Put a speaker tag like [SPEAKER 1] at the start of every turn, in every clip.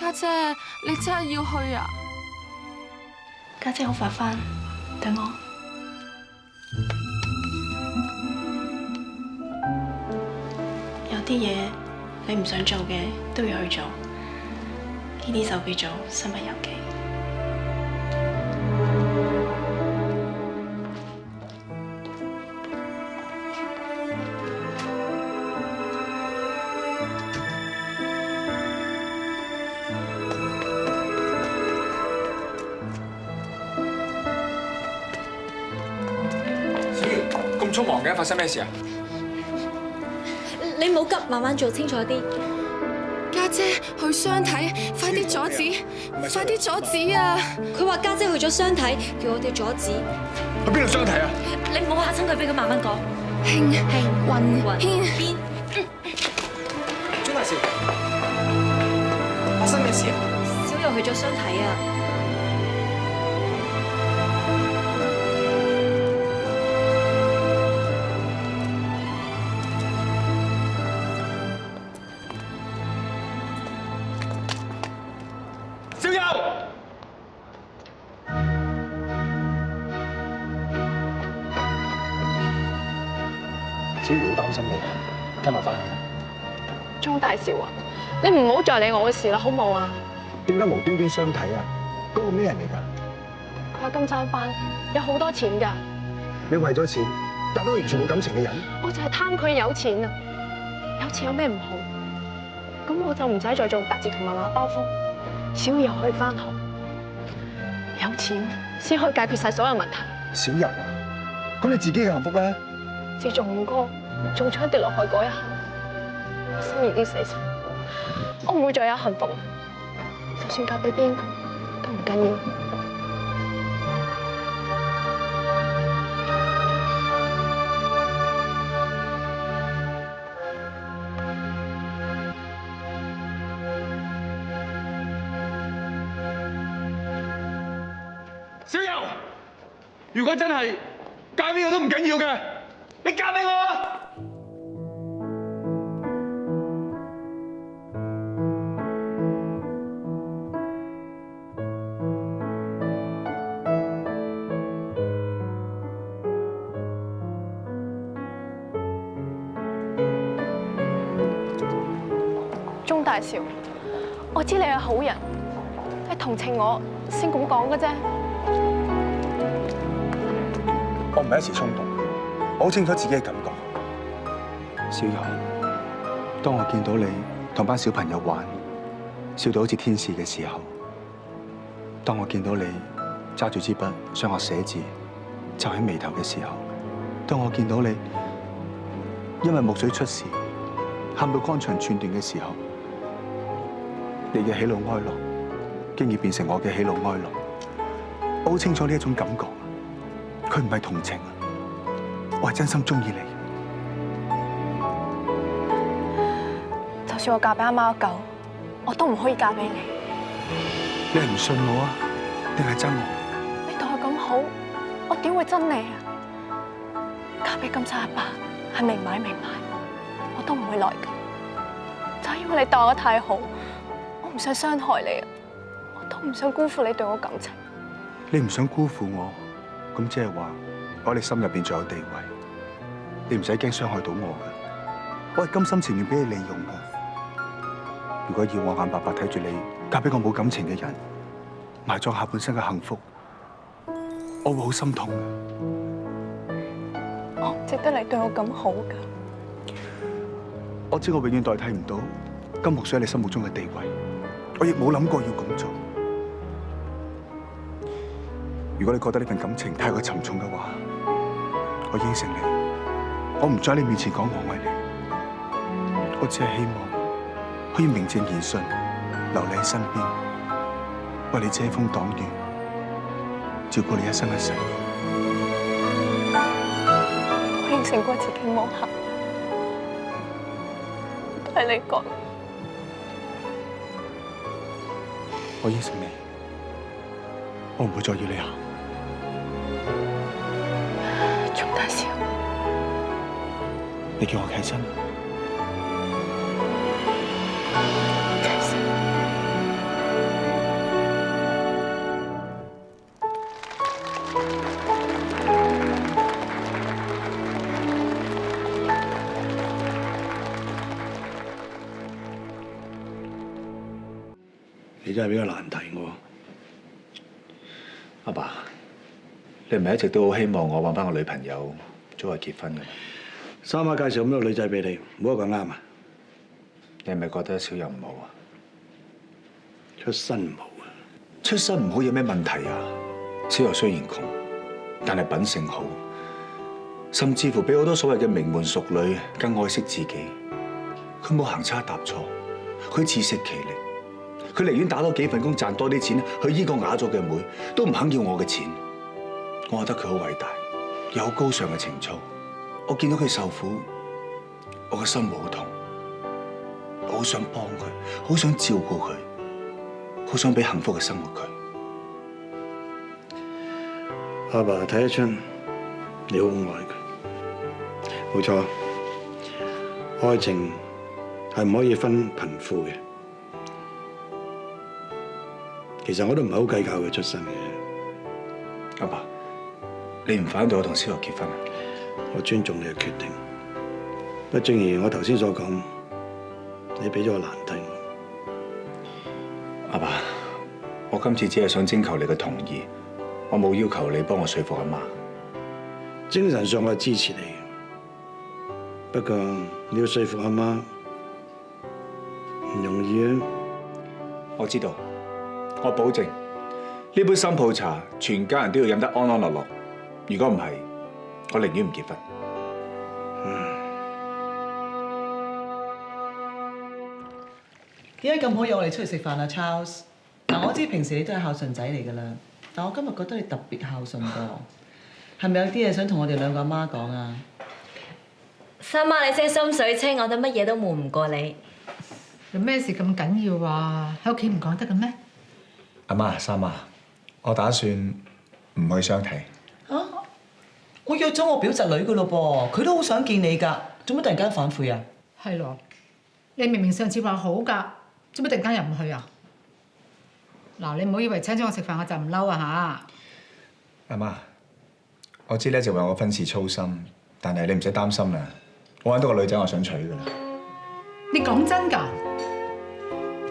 [SPEAKER 1] 家姐，你真係要去啊？
[SPEAKER 2] 家姐好快返，等我。有啲嘢你唔想做嘅都要去做，呢啲就叫做身不由己。
[SPEAKER 3] 咁匆忙嘅，發生咩事啊？
[SPEAKER 4] 你冇急，慢慢做清楚啲。
[SPEAKER 1] 家姐去相睇，快啲阻止，快啲阻止啊！
[SPEAKER 4] 佢話家姐去咗相睇，叫我哋阻止。
[SPEAKER 3] 去邊度相睇啊？
[SPEAKER 4] 你唔好嚇親佢，俾佢慢慢講。
[SPEAKER 1] 興
[SPEAKER 4] 雲
[SPEAKER 1] 軒
[SPEAKER 4] 邊？
[SPEAKER 3] 鍾大少，發生咩事啊？
[SPEAKER 4] 小柔去咗相睇啊！
[SPEAKER 3] 小柔，小柔好擔心你，跟埋翻去。
[SPEAKER 5] 鍾大少啊，你唔好再理我嘅事啦，好冇啊？
[SPEAKER 3] 點解無端端相睇啊？嗰個咩人嚟㗎？
[SPEAKER 5] 佢係金山班，有好多錢㗎。
[SPEAKER 3] 你為咗錢打到完全冇感情嘅人？
[SPEAKER 5] 我就係貪佢有錢啊！有錢有咩唔好？咁我就唔使再做達志同媽媽包袱，小柔可以翻學。有錢先可以解決晒所有問題。
[SPEAKER 3] 小柔啊，咁你自己嘅幸福咧？
[SPEAKER 5] 自從五哥中槍跌落海嗰一刻，我心已經死晒，我唔會再有幸福。就算嫁俾邊個都唔緊要。
[SPEAKER 3] 小柔，如果真係嫁邊個都唔緊要嘅，你嫁俾我啊！
[SPEAKER 5] 鍾大少，我知你係好人，你同情我先咁講嘅啫。
[SPEAKER 3] 我唔係一時衝動，我好清楚自己嘅感覺。小柔，當我見到你同班小朋友玩，笑到好似天使嘅時候；當我見到你揸住支筆想學寫字，皺起眉頭嘅時候；當我見到你因為木水出事，喊到肝腸寸斷嘅時候，你嘅喜怒哀樂經已變成我嘅喜怒哀樂。我好清楚呢一種感覺。佢唔係同情啊，我係真心中意你。
[SPEAKER 5] 就算我嫁俾阿貓狗，我都唔可以嫁俾你。
[SPEAKER 3] 你係唔信我啊，定係憎我？
[SPEAKER 5] 你對我咁好，我點會憎你啊？嫁俾金山阿爸係明買明賣，我都唔會來㗎。就係因為你待我太好，我唔想傷害你啊，我都唔想辜負你對我感情。
[SPEAKER 3] 你唔想辜負我？咁即係話，我喺你心入邊仲有地位，你唔使驚傷害到我㗎。我係甘心情願俾你利用㗎。如果要我眼白白睇住你嫁俾個冇感情嘅人，埋葬下半生嘅幸福，我會好心痛㗎。
[SPEAKER 5] 我唔值得你對我咁好㗎。
[SPEAKER 3] 我知我永遠代替唔到金木水喺你心目中嘅地位，我亦冇諗過要咁做。如果你覺得呢份感情太過沉重嘅話，我應承你，我唔再喺你面前講我愛你，我只係希望可以名正言順留你喺身邊，為你遮風擋雨，照顧你一生一世。
[SPEAKER 5] 我應承過自己冇行，都係你講。
[SPEAKER 3] 我應承你，我唔會再要你行。
[SPEAKER 5] 鍾大少，
[SPEAKER 3] 你叫我契身。
[SPEAKER 5] 契身。
[SPEAKER 6] 你真係比較難題我。
[SPEAKER 3] 阿爸，你唔係一直都好希望我揾翻個女朋友早日結婚嘅咩？
[SPEAKER 6] 三媽介紹咁多女仔俾你，冇一個啱啊！
[SPEAKER 3] 你係咪覺得小柔唔好啊？
[SPEAKER 6] 出身唔好啊！
[SPEAKER 3] 出身唔好有咩問題啊？小柔雖然窮，但係品性好，甚至乎比好多所謂嘅名門淑女更愛惜自己。佢冇行差踏錯，佢自食其力。佢寧願打多幾份工賺多啲錢去醫個啞咗嘅妹，都唔肯要我嘅錢。我覺得佢好偉大，有高尚嘅情操。我見到佢受苦，我個心好痛。我好想幫佢，好想照顧佢，好想俾幸福嘅生活佢。
[SPEAKER 6] 阿爸睇得出你好愛佢，冇錯。愛情係唔可以分貧富嘅。其實我都唔係好計較佢出身嘅。
[SPEAKER 3] 阿爸，你唔反對我同小柔結婚啊？
[SPEAKER 6] 我尊重你嘅決定。不過正如我頭先所講，你俾咗個難題我。
[SPEAKER 3] 阿爸，我今次只係想徵求你嘅同意，我冇要求你幫我說服阿媽。
[SPEAKER 6] 精神上我係支持你嘅，不過你要說服阿媽唔容易啊。
[SPEAKER 3] 我知道。我保證呢杯新抱茶，全家人都要飲得安安樂樂。如果唔係，我寧願唔結婚。
[SPEAKER 7] 點解咁好約我哋出去食飯啊 ，Charles？ 嗱，我知平時你都係孝順仔嚟㗎啦，但我今日覺得你特別孝順噃，係咪有啲嘢想同我哋兩個阿媽講啊？
[SPEAKER 4] 三媽你聲心水清，我哋乜嘢都瞞唔過你。
[SPEAKER 8] 有咩事咁緊要啊？喺屋企唔講得嘅咩？
[SPEAKER 3] 阿媽、三媽，我打算唔去相睇。
[SPEAKER 7] 啊！我約咗我表侄女㗎咯噃，佢都好想見你㗎，做乜突然間反悔啊？
[SPEAKER 8] 係咯，你明明上次話好㗎，做乜突然間又唔去啊？嗱，你唔好以為請咗我食飯我就唔嬲啊嚇！
[SPEAKER 3] 阿媽，我知你一直為我婚事操心，但係你唔使擔心啦，我揾到個女仔我想娶㗎啦。
[SPEAKER 8] 你講真㗎？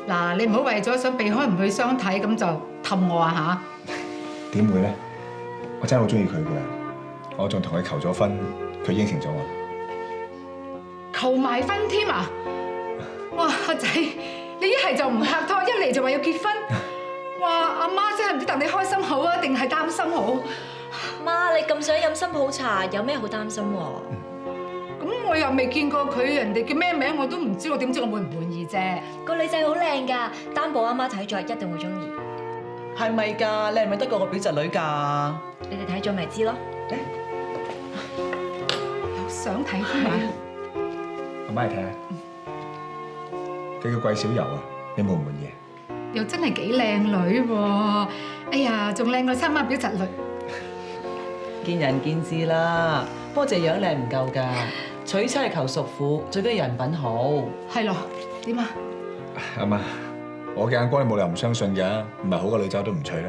[SPEAKER 8] 嗱，你唔好為咗想避開唔去相睇咁就氹我啊嚇！
[SPEAKER 3] 點會咧？我真係好中意佢㗎，我仲同佢求咗婚，佢應承咗我。
[SPEAKER 8] 求埋婚添啊！哇，阿仔，你一係就唔拍拖，一嚟就話要結婚。哇，阿媽真係唔知戥你開心好啊，定係擔心好？
[SPEAKER 4] 媽，你咁想飲新抱茶，有咩好擔心喎？
[SPEAKER 8] 咁我又未見過佢，人哋叫咩名我都唔知，我點知我滿唔滿意啫？
[SPEAKER 4] 個女仔好靚㗎，擔保阿媽睇咗一定會中意。
[SPEAKER 7] 係咪㗎？你係咪得過個表侄女㗎？
[SPEAKER 4] 你哋睇咗咪知咯？
[SPEAKER 8] 有相睇添啊！
[SPEAKER 3] 阿媽嚟睇下，佢叫桂小柔啊，你滿唔滿意？
[SPEAKER 8] 又真係幾靚女喎！哎呀，仲靚過三媽表侄女。
[SPEAKER 7] 見仁見智啦，不過隻樣靚唔夠㗎，娶妻係求淑婦，最緊要人品好。
[SPEAKER 8] 係咯，點啊？
[SPEAKER 3] 阿媽，我嘅眼光你冇理由唔相信㗎，唔係好嘅女仔都唔娶啦。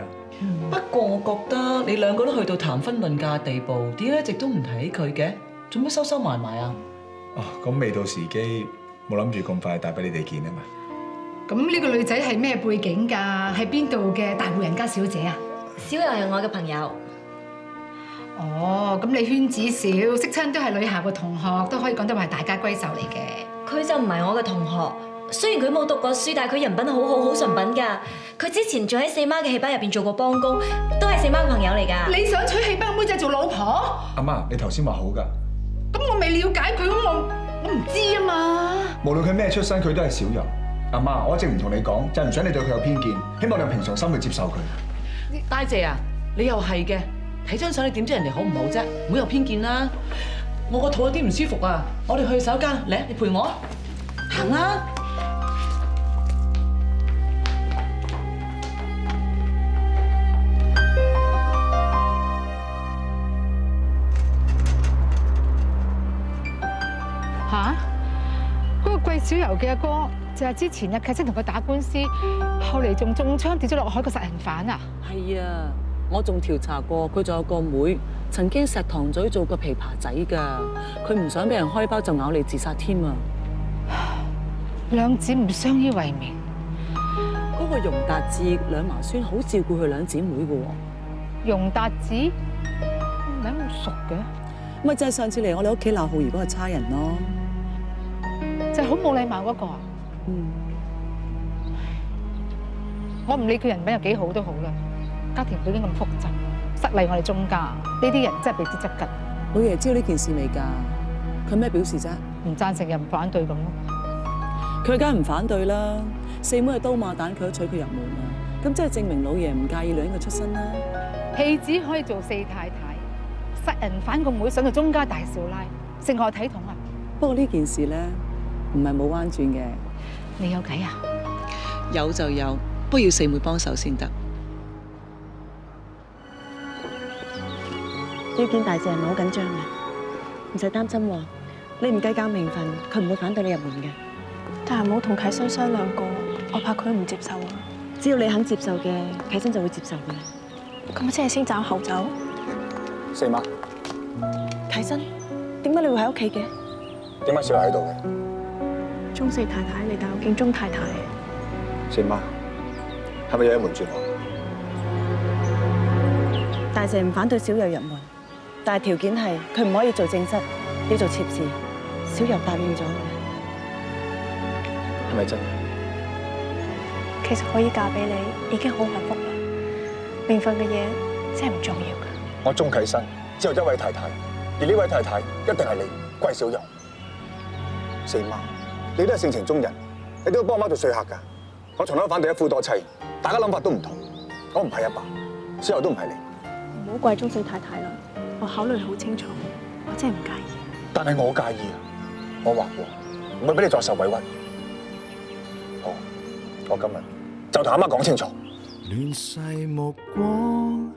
[SPEAKER 7] 不過我覺得你兩個都去到談婚論嫁地步，點解一直都唔提起佢嘅？做乜收收埋埋啊？
[SPEAKER 3] 哦，咁未到時機，冇諗住咁快帶俾你哋見啊嘛。
[SPEAKER 8] 咁呢個女仔係咩背景㗎？係邊度嘅大戶人家小姐啊？
[SPEAKER 4] 小柔係我嘅朋友。
[SPEAKER 8] 哦，咁你圈子少，識親都係女校嘅同學，都可以講得話係大家閨秀嚟嘅。
[SPEAKER 4] 佢就唔係我嘅同學，雖然佢冇讀過書，但係佢人品好好，好純品㗎。佢之前仲喺四媽嘅戲班入邊做過幫工，都係四媽嘅朋友嚟㗎。
[SPEAKER 8] 你想娶戲班妹仔做老婆？
[SPEAKER 3] 阿媽，你頭先話好㗎。
[SPEAKER 8] 咁我未了解佢，咁我唔知啊嘛。
[SPEAKER 3] 無論佢咩出身，佢都係小柔。阿媽，我一直唔同你講，就係唔想你對佢有偏見，希望你用平常心去接受佢。
[SPEAKER 7] 大姐啊，你又係嘅，睇張相你點知人哋好唔好啫？唔好有偏見啦。我個肚有啲唔舒服啊，我哋去洗手間，嚟，你陪我，行啦。
[SPEAKER 8] 吓？嗰個桂小柔嘅阿哥就係之前日契先同佢打官司，後嚟仲中槍跌咗落海個殺人犯啊！
[SPEAKER 7] 係啊，我仲調查過，佢仲有個妹，曾經石塘咀做過琵琶仔㗎，佢唔想俾人開包就咬你自殺添啊！
[SPEAKER 8] 兩姊妹相依為命，
[SPEAKER 9] 嗰個容達志兩嫲孫好照顧佢兩姊妹嘅喎。
[SPEAKER 8] 容達志，名咁熟嘅，
[SPEAKER 9] 咪就係上次嚟我哋屋企鬧浩兒嗰個差人咯。
[SPEAKER 8] 就係好冇禮貌嗰個啊！我唔理佢人品有幾好都好啦，家庭背景咁複雜，失禮我哋鍾家，呢啲人真係避之則吉。
[SPEAKER 9] 老爺知道呢件事未㗎？佢咩表示啫？
[SPEAKER 8] 唔贊成又唔反對咁咯。
[SPEAKER 9] 佢梗係唔反對啦。四妹係刀馬旦，佢都娶佢入門啊！咁即係證明老爺唔介意女人嘅出身啦。
[SPEAKER 8] 戲子可以做四太太，殺人犯個妹想做鍾家大少奶，成何體統啊！
[SPEAKER 9] 不過呢件事咧，唔係冇彎轉嘅。
[SPEAKER 8] 你有計啊？
[SPEAKER 9] 有就有，不過要四妹幫手先得。
[SPEAKER 10] 要見大姐係咪好緊張啊？唔使擔心喎，你唔計較名分，佢唔會反對你入門嘅。
[SPEAKER 5] 但係冇同啟新商量過，我怕佢唔接受啊。
[SPEAKER 10] 只要你肯接受嘅，啟新就會接受嘅。
[SPEAKER 5] 咁即係先斬後奏。
[SPEAKER 3] 四媽，
[SPEAKER 10] 啟新，點解你會喺屋企嘅？
[SPEAKER 3] 點解小柔喺度嘅？
[SPEAKER 5] 鍾四太太嚟大我見鍾太太。
[SPEAKER 3] 四媽，係咪有嘢瞞住我？
[SPEAKER 10] 大姐唔反對小柔入門，但係條件係佢唔可以做正室，要做妾侍。小柔答應咗嘅。
[SPEAKER 3] 係咪真嘅？
[SPEAKER 5] 其實可以嫁俾你已經好幸福啦。名分嘅嘢真係唔重要㗎。
[SPEAKER 3] 我鍾啟新只有一位太太，而呢位太太一定係你，桂小柔。四媽，你都係性情中人，你都要幫媽做說客㗎。我從來都反對一夫多妻，大家諗法都唔同。我唔係阿爸，小柔都唔係你。
[SPEAKER 5] 唔好怪鍾四太太啦，我考慮好清楚，我真係唔介意。
[SPEAKER 3] 但係我介意啊！我話過，唔會俾你再受委屈。好，我今日就同阿媽講清楚。
[SPEAKER 11] 亂世目光